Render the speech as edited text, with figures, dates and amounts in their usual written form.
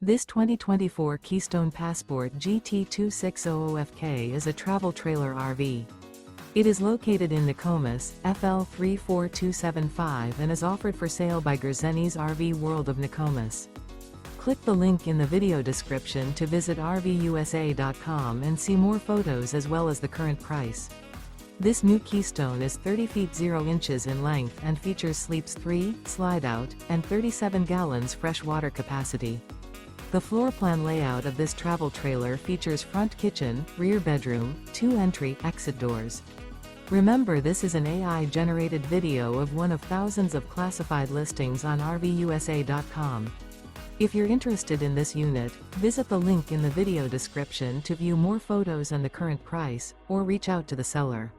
This 2024 Keystone Passport GT 2600FK is a travel trailer RV. It is located in Nokomis, FL 34275 and is offered for sale by Gerzeny's RV World of Nokomis. Click the link in the video description to visit RVUSA.com and see more photos as well as the current price. This new Keystone is 30 feet 0 inches in length and features sleeps 3, slide-out, and 37 gallons fresh water capacity. The floor plan layout of this travel trailer features front kitchen, rear bedroom, 2 entry/exit doors. Remember, this is an AI-generated video of one of thousands of classified listings on RVUSA.com. If you're interested in this unit, visit the link in the video description to view more photos and the current price, or reach out to the seller.